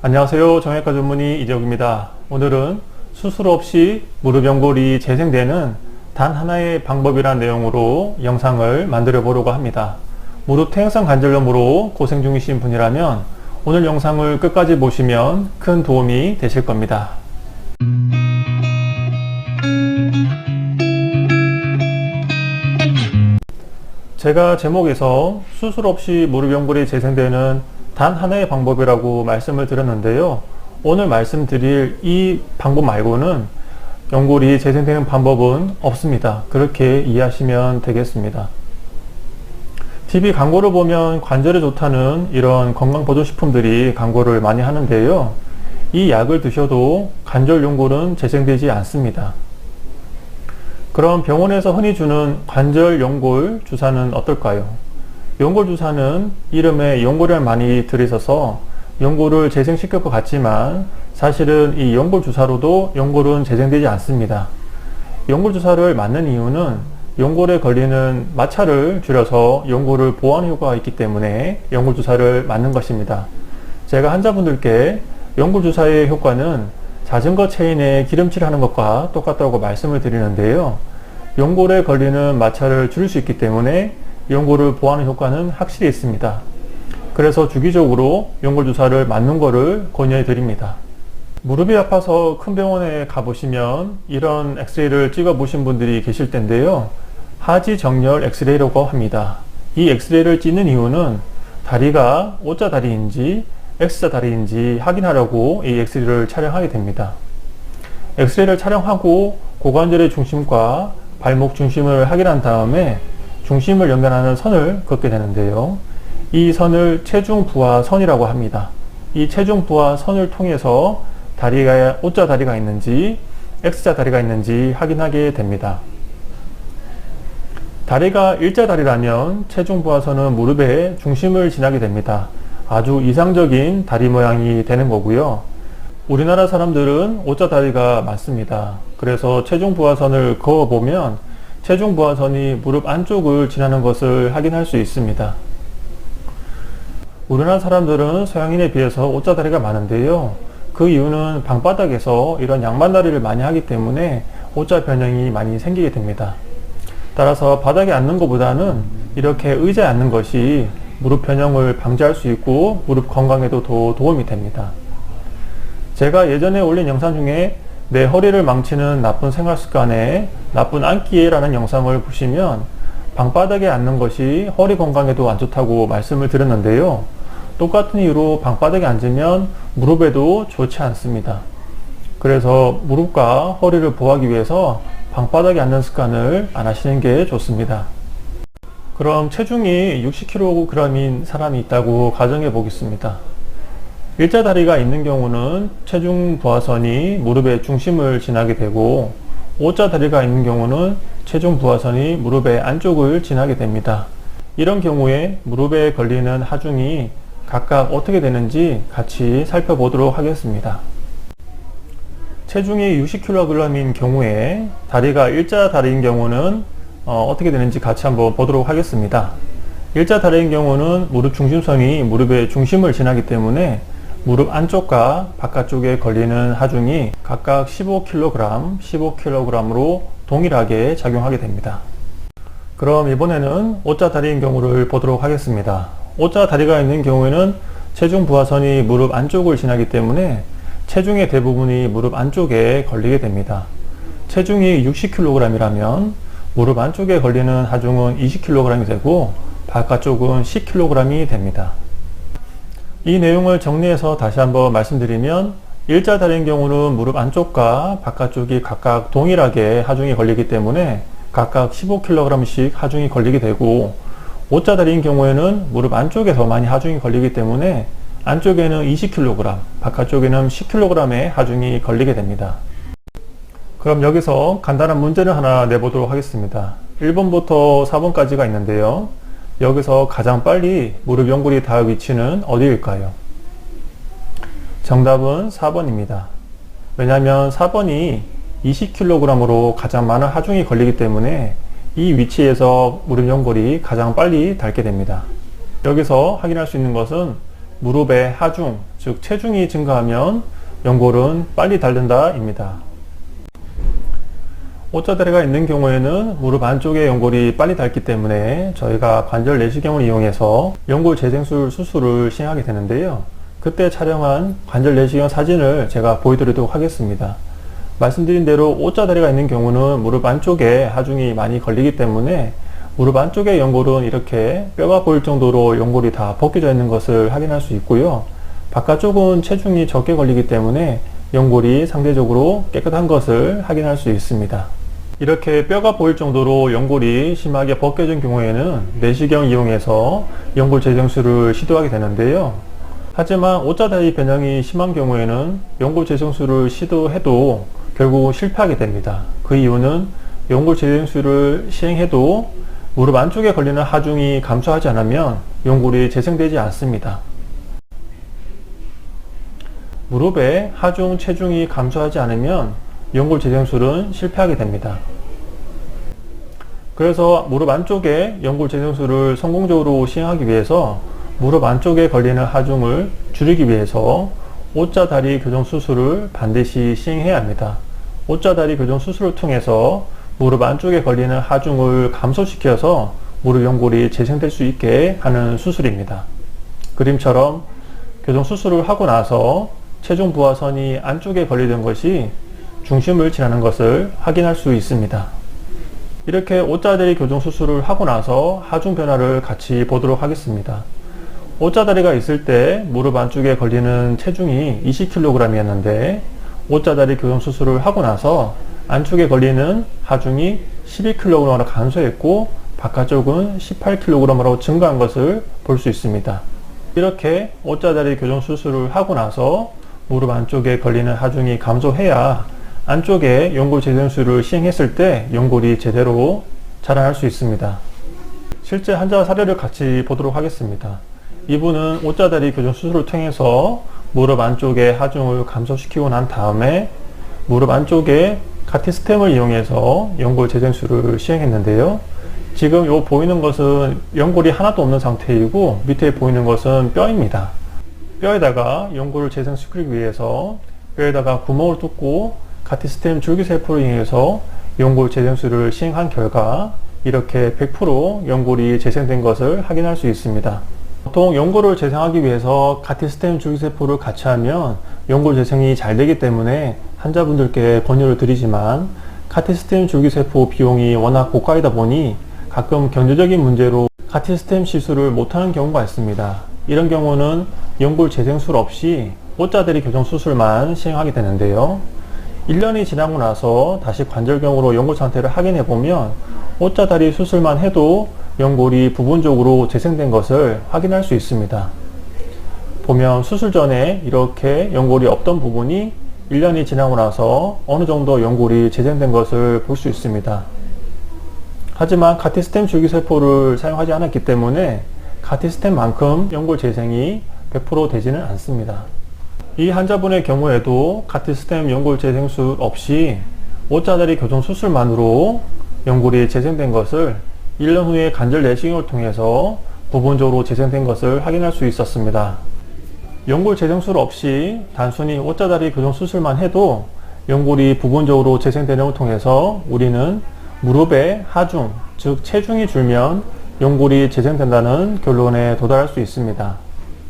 안녕하세요. 정형외과 전문의 이재욱입니다. 오늘은 수술 없이 무릎 연골이 재생되는 단 하나의 방법이라는 내용으로 영상을 만들어 보려고 합니다. 무릎 퇴행성 관절염으로 고생 중이신 분이라면 오늘 영상을 끝까지 보시면 큰 도움이 되실 겁니다. 제가 제목에서 수술 없이 무릎 연골이 재생되는 단 하나의 방법이라고 말씀을 드렸는데요. 오늘 말씀드릴 이 방법 말고는 연골이 재생되는 방법은 없습니다. 그렇게 이해하시면 되겠습니다. TV 광고를 보면 관절에 좋다는 이런 건강보조식품들이 광고를 많이 하는데요. 이 약을 드셔도 관절 연골은 재생되지 않습니다. 그럼 병원에서 흔히 주는 관절 연골 주사는 어떨까요? 연골 주사는 이름에 연골을 많이 들이셔서 연골을 재생시킬 것 같지만 사실은 이 연골 주사로도 연골은 재생되지 않습니다. 연골 주사를 맞는 이유는 연골에 걸리는 마찰을 줄여서 연골을 보호하는 효과가 있기 때문에 연골 주사를 맞는 것입니다. 제가 환자분들께 연골 주사의 효과는 자전거 체인에 기름칠을 하는 것과 똑같다고 말씀을 드리는데요. 연골에 걸리는 마찰을 줄일 수 있기 때문에 연골을 보호하는 효과는 확실히 있습니다. 그래서 주기적으로 연골 주사를 맞는 것을 권유해 드립니다. 무릎이 아파서 큰 병원에 가보시면 이런 엑스레이를 찍어 보신 분들이 계실 텐데요. 하지 정렬 엑스레이라고 합니다. 이 엑스레이를 찍는 이유는 다리가 O자 다리인지 X자 다리인지 확인하려고 이 엑스레이를 촬영하게 됩니다. 엑스레이를 촬영하고 고관절의 중심과 발목 중심을 확인한 다음에 중심을 연결하는 선을 긋게 되는데요. 이 선을 체중 부하 선이라고 합니다. 이 체중 부하 선을 통해서 다리가 O자 다리가 있는지 X자 다리가 있는지 확인하게 됩니다. 다리가 일자 다리라면 체중 부하 선은 무릎의 중심을 지나게 됩니다. 아주 이상적인 다리 모양이 되는 거고요. 우리나라 사람들은 O자 다리가 많습니다. 그래서 체중 부하 선을 그어보면 체중 부하선이 무릎 안쪽을 지나는 것을 확인할 수 있습니다. 우리나라 사람들은 서양인에 비해서 O자 다리가 많은데요. 그 이유는 방바닥에서 이런 양반다리를 많이 하기 때문에 O자 변형이 많이 생기게 됩니다. 따라서 바닥에 앉는 것보다는 이렇게 의자에 앉는 것이 무릎 변형을 방지할 수 있고 무릎 건강에도 더 도움이 됩니다. 제가 예전에 올린 영상 중에 내 허리를 망치는 나쁜 생활 습관에 나쁜 앉기에라는 영상을 보시면 방바닥에 앉는 것이 허리 건강에도 안 좋다고 말씀을 드렸는데요. 똑같은 이유로 방바닥에 앉으면 무릎에도 좋지 않습니다. 그래서 무릎과 허리를 보호하기 위해서 방바닥에 앉는 습관을 안 하시는 게 좋습니다. 그럼 체중이 60kg인 사람이 있다고 가정해 보겠습니다. 일자 다리가 있는 경우는 체중 부하선이 무릎의 중심을 지나게 되고 O자 다리가 있는 경우는 체중 부하선이 무릎의 안쪽을 지나게 됩니다. 이런 경우에 무릎에 걸리는 하중이 각각 어떻게 되는지 같이 살펴보도록 하겠습니다. 체중이 60kg인 경우에 다리가 일자 다리인 경우는 어떻게 되는지 같이 한번 보도록 하겠습니다. 일자 다리인 경우는 무릎 중심선이 무릎의 중심을 지나기 때문에 무릎 안쪽과 바깥쪽에 걸리는 하중이 각각 15kg, 15kg으로 동일하게 작용하게 됩니다. 그럼 이번에는 O자 다리인 경우를 보도록 하겠습니다. O자 다리가 있는 경우에는 체중 부하선이 무릎 안쪽을 지나기 때문에 체중의 대부분이 무릎 안쪽에 걸리게 됩니다. 체중이 60kg이라면 무릎 안쪽에 걸리는 하중은 20kg이 되고 바깥쪽은 10kg이 됩니다. 이 내용을 정리해서 다시 한번 말씀드리면 일자 다리인 경우는 무릎 안쪽과 바깥쪽이 각각 동일하게 하중이 걸리기 때문에 각각 15kg씩 하중이 걸리게 되고 O자 다리인 경우에는 무릎 안쪽에 더 많이 하중이 걸리기 때문에 안쪽에는 20kg, 바깥쪽에는 10kg의 하중이 걸리게 됩니다. 그럼 여기서 간단한 문제를 하나 내보도록 하겠습니다. 1번부터 4번까지가 있는데요. 여기서 가장 빨리 무릎 연골이 닿을 위치는 어디일까요? 정답은 4번입니다. 왜냐하면 4번이 20kg으로 가장 많은 하중이 걸리기 때문에 이 위치에서 무릎 연골이 가장 빨리 닳게 됩니다. 여기서 확인할 수 있는 것은 무릎의 하중, 즉 체중이 증가하면 연골은 빨리 닳는다 입니다. 오자다리가 있는 경우에는 무릎 안쪽의 연골이 빨리 닳기 때문에 저희가 관절 내시경을 이용해서 연골 재생술 수술을 시행하게 되는데요. 그때 촬영한 관절 내시경 사진을 제가 보여드리도록 하겠습니다. 말씀드린 대로 오자다리가 있는 경우는 무릎 안쪽에 하중이 많이 걸리기 때문에 무릎 안쪽의 연골은 이렇게 뼈가 보일 정도로 연골이 다 벗겨져 있는 것을 확인할 수 있고요. 바깥쪽은 체중이 적게 걸리기 때문에 연골이 상대적으로 깨끗한 것을 확인할 수 있습니다. 이렇게 뼈가 보일 정도로 연골이 심하게 벗겨진 경우에는 내시경 이용해서 연골 재생술을 시도하게 되는데요. 하지만 오자다리 변형이 심한 경우에는 연골 재생술을 시도해도 결국 실패하게 됩니다. 그 이유는 연골 재생술을 시행해도 무릎 안쪽에 걸리는 하중이 감소하지 않으면 연골이 재생되지 않습니다. 무릎의 하중, 체중이 감소하지 않으면 연골 재생술은 실패하게 됩니다. 그래서 무릎 안쪽에 연골 재생술을 성공적으로 시행하기 위해서 무릎 안쪽에 걸리는 하중을 줄이기 위해서 오자다리 교정 수술을 반드시 시행해야 합니다. 오자다리 교정 수술을 통해서 무릎 안쪽에 걸리는 하중을 감소시켜서 무릎 연골이 재생될 수 있게 하는 수술입니다. 그림처럼 교정 수술을 하고 나서 체중 부하선이 안쪽에 걸리던 것이 중심을 지나는 것을 확인할 수 있습니다. 이렇게 오자다리 교정 수술을 하고 나서 하중 변화를 같이 보도록 하겠습니다. 오자다리가 있을 때 무릎 안쪽에 걸리는 체중이 20kg이었는데 오자다리 교정 수술을 하고 나서 안쪽에 걸리는 하중이 12kg으로 감소했고 바깥쪽은 18kg으로 증가한 것을 볼 수 있습니다. 이렇게 오자다리 교정 수술을 하고 나서 무릎 안쪽에 걸리는 하중이 감소해야 안쪽에 연골 재생술을 시행했을 때 연골이 제대로 자라날 수 있습니다. 실제 환자 사례를 같이 보도록 하겠습니다. 이분은 오자다리 교정 수술을 통해서 무릎 안쪽에 하중을 감소시키고 난 다음에 무릎 안쪽에 카티스템을 이용해서 연골 재생술을 시행했는데요. 지금 요 보이는 것은 연골이 하나도 없는 상태이고 밑에 보이는 것은 뼈입니다. 뼈에다가 연골을 재생시키기 위해서 뼈에다가 구멍을 뚫고 카티스템 줄기세포를 이용해서 연골 재생술을 시행한 결과 이렇게 100% 연골이 재생된 것을 확인할 수 있습니다. 보통 연골을 재생하기 위해서 카티스템 줄기세포를 같이 하면 연골 재생이 잘 되기 때문에 환자분들께 권유를 드리지만 카티스템 줄기세포 비용이 워낙 고가이다 보니 가끔 경제적인 문제로 카티스템 시술을 못하는 경우가 있습니다. 이런 경우는 연골 재생술 없이 오자다리 교정 수술만 시행하게 되는데요. 1년이 지나고 나서 다시 관절경으로 연골 상태를 확인해 보면 오자다리 수술만 해도 연골이 부분적으로 재생된 것을 확인할 수 있습니다. 보면 수술 전에 이렇게 연골이 없던 부분이 1년이 지나고 나서 어느 정도 연골이 재생된 것을 볼 수 있습니다. 하지만 카티스템 줄기세포를 사용하지 않았기 때문에 카티스템만큼 연골 재생이 100% 되지는 않습니다. 이 환자분의 경우에도 카티스템 연골 재생술 없이 오자다리 교정 수술만으로 연골이 재생된 것을 1년 후에 관절 내시경을 통해서 부분적으로 재생된 것을 확인할 수 있었습니다. 연골 재생술 없이 단순히 오자다리 교정 수술만 해도 연골이 부분적으로 재생되는 것을 통해서 우리는 무릎의 하중, 즉 체중이 줄면 연골이 재생된다는 결론에 도달할 수 있습니다.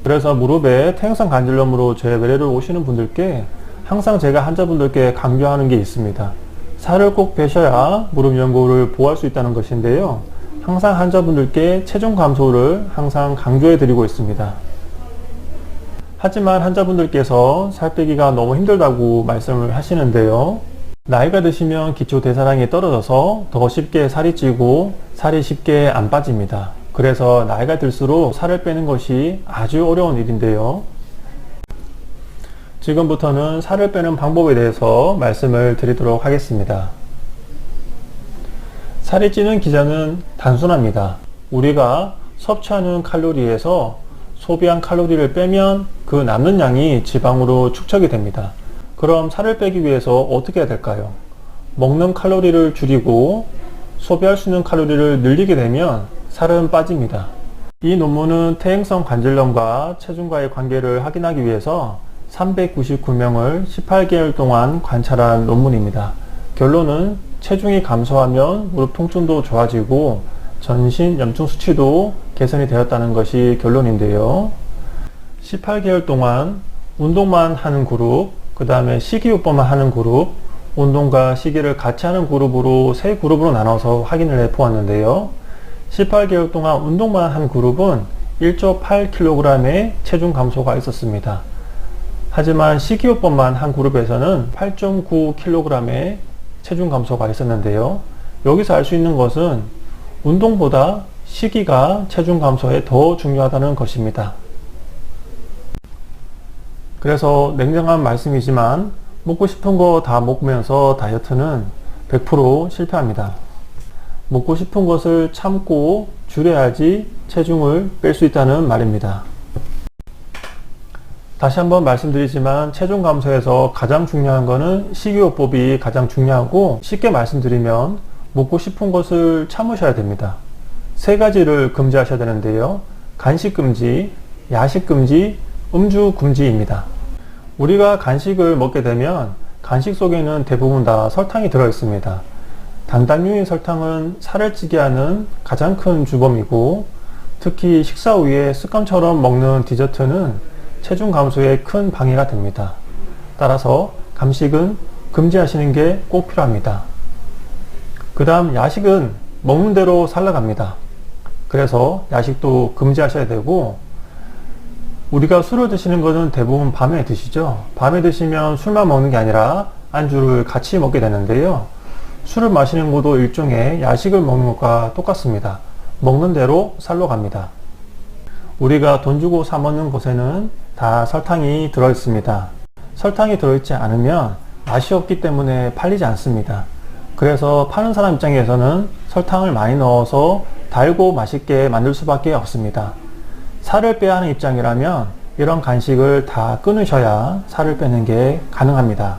그래서 무릎에 퇴행성 관절염으로 제 외래를 오시는 분들께 항상 제가 환자분들께 강조하는 게 있습니다. 살을 꼭 빼셔야 무릎 연골을 보호할 수 있다는 것인데요. 항상 환자분들께 체중 감소를 항상 강조해 드리고 있습니다. 하지만 환자분들께서 살 빼기가 너무 힘들다고 말씀을 하시는데요. 나이가 드시면 기초 대사량이 떨어져서 더 쉽게 살이 찌고 살이 쉽게 안 빠집니다. 그래서 나이가 들수록 살을 빼는 것이 아주 어려운 일인데요. 지금부터는 살을 빼는 방법에 대해서 말씀을 드리도록 하겠습니다. 살이 찌는 기전은 단순합니다. 우리가 섭취하는 칼로리에서 소비한 칼로리를 빼면 그 남는 양이 지방으로 축적이 됩니다. 그럼 살을 빼기 위해서 어떻게 해야 될까요? 먹는 칼로리를 줄이고 소비할 수 있는 칼로리를 늘리게 되면 살은 빠집니다. 이 논문은 퇴행성 관절염과 체중과의 관계를 확인하기 위해서 399명을 18개월 동안 관찰한 논문입니다. 결론은 체중이 감소하면 무릎 통증도 좋아지고 전신 염증 수치도 개선이 되었다는 것이 결론인데요. 18개월 동안 운동만 하는 그룹, 그 다음에 식이요법만 하는 그룹, 운동과 식이를 같이 하는 그룹으로 세 그룹으로 나눠서 확인을 해 보았는데요. 18개월 동안 운동만 한 그룹은 1.8kg의 체중 감소가 있었습니다. 하지만 식이요법만 한 그룹에서는 8.9kg의 체중 감소가 있었는데요. 여기서 알 수 있는 것은 운동보다 식이가 체중 감소에 더 중요하다는 것입니다. 그래서 냉정한 말씀이지만 먹고 싶은 거 다 먹으면서 다이어트는 100% 실패합니다. 먹고 싶은 것을 참고 줄여야지 체중을 뺄 수 있다는 말입니다. 다시 한번 말씀드리지만 체중 감소에서 가장 중요한 것은 식이요법이 가장 중요하고, 쉽게 말씀드리면 먹고 싶은 것을 참으셔야 됩니다. 세 가지를 금지하셔야 되는데요. 간식 금지, 야식 금지, 음주 금지입니다. 우리가 간식을 먹게 되면 간식 속에는 대부분 다 설탕이 들어 있습니다. 단당류의 설탕은 살을 찌게 하는 가장 큰 주범이고, 특히 식사 후에 습관처럼 먹는 디저트는 체중 감소에 큰 방해가 됩니다. 따라서 간식은 금지하시는 게 꼭 필요합니다. 그 다음 야식은 먹는 대로 살아갑니다. 그래서 야식도 금지하셔야 되고, 우리가 술을 드시는 것은 대부분 밤에 드시죠. 밤에 드시면 술만 먹는 게 아니라 안주를 같이 먹게 되는데요. 술을 마시는 것도 일종의 야식을 먹는 것과 똑같습니다. 먹는 대로 살로 갑니다. 우리가 돈 주고 사 먹는 것에는 다 설탕이 들어 있습니다. 설탕이 들어있지 않으면 맛이 없기 때문에 팔리지 않습니다. 그래서 파는 사람 입장에서는 설탕을 많이 넣어서 달고 맛있게 만들 수밖에 없습니다. 살을 빼야 하는 입장이라면 이런 간식을 다 끊으셔야 살을 빼는 게 가능합니다.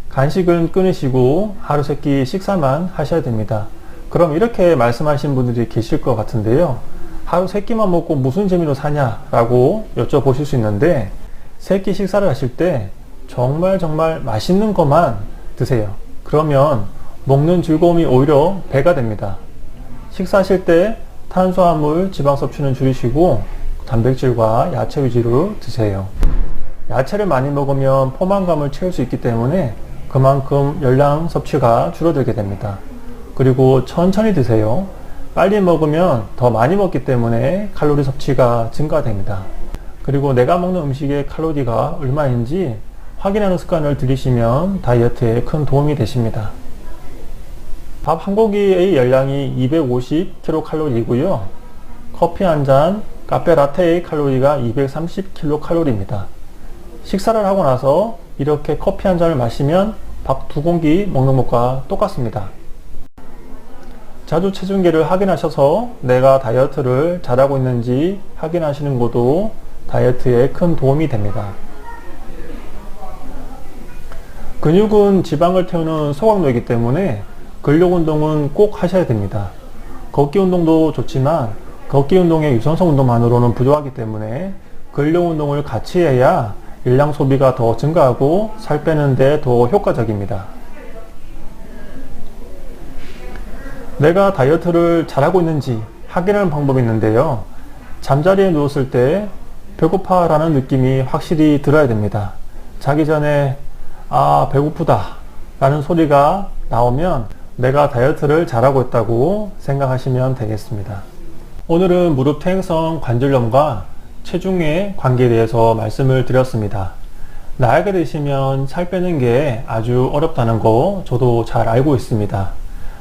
간식은 끊으시고 하루 세 끼 식사만 하셔야 됩니다. 그럼 이렇게 말씀하신 분들이 계실 것 같은데요. 하루 세 끼만 먹고 무슨 재미로 사냐라고 여쭤보실 수 있는데, 세 끼 식사를 하실 때 정말 맛있는 것만 드세요. 그러면 먹는 즐거움이 오히려 배가 됩니다. 식사하실 때 탄수화물, 지방 섭취는 줄이시고 단백질과 야채 위주로 드세요. 야채를 많이 먹으면 포만감을 채울 수 있기 때문에 그만큼 열량 섭취가 줄어들게 됩니다. 그리고 천천히 드세요. 빨리 먹으면 더 많이 먹기 때문에 칼로리 섭취가 증가됩니다. 그리고 내가 먹는 음식의 칼로리가 얼마인지 확인하는 습관을 들이시면 다이어트에 큰 도움이 되십니다. 밥 한 공기의 열량이 250kcal이고요. 커피 한 잔, 카페 라테의 칼로리가 230kcal입니다. 식사를 하고 나서 이렇게 커피 한 잔을 마시면 밥 두 공기 먹는 것과 똑같습니다. 자주 체중계를 확인하셔서 내가 다이어트를 잘하고 있는지 확인하시는 것도 다이어트에 큰 도움이 됩니다. 근육은 지방을 태우는 소각로이기 때문에 근력 운동은 꼭 하셔야 됩니다. 걷기 운동도 좋지만 걷기 운동의 유산소 운동만으로는 부족하기 때문에 근력 운동을 같이 해야 열량 소비가 더 증가하고 살 빼는 데 더 효과적입니다. 내가 다이어트를 잘하고 있는지 확인하는 방법이 있는데요. 잠자리에 누웠을 때 배고파 라는 느낌이 확실히 들어야 됩니다. 자기 전에 배고프다 라는 소리가 나오면 내가 다이어트를 잘하고 있다고 생각하시면 되겠습니다. 오늘은 무릎 퇴행성 관절염과 체중의 관계에 대해서 말씀을 드렸습니다. 나이가 드시면 살 빼는 게 아주 어렵다는 거 저도 잘 알고 있습니다.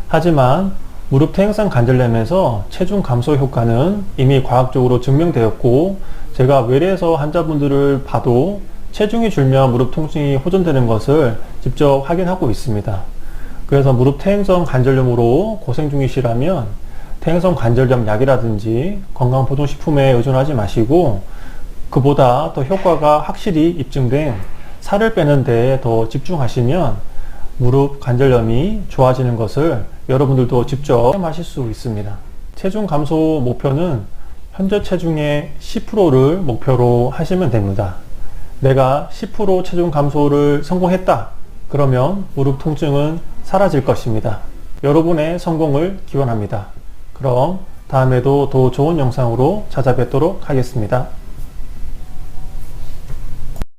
하지만 무릎 퇴행성 관절염에서 체중 감소 효과는 이미 과학적으로 증명되었고, 제가 외래에서 환자분들을 봐도 체중이 줄면 무릎 통증이 호전되는 것을 직접 확인하고 있습니다. 그래서 무릎 퇴행성 관절염으로 고생 중이시라면 퇴행성 관절염 약이라든지 건강보존식품에 의존하지 마시고, 그보다 더 효과가 확실히 입증된 살을 빼는 데 더 집중하시면 무릎 관절염이 좋아지는 것을 여러분들도 직접 체험하실 수 있습니다. 체중 감소 목표는 현재 체중의 10%를 목표로 하시면 됩니다. 내가 10% 체중 감소를 성공했다. 그러면 무릎 통증은 사라질 것입니다. 여러분의 성공을 기원합니다. 그럼 다음에도 더 좋은 영상으로 찾아뵙도록 하겠습니다.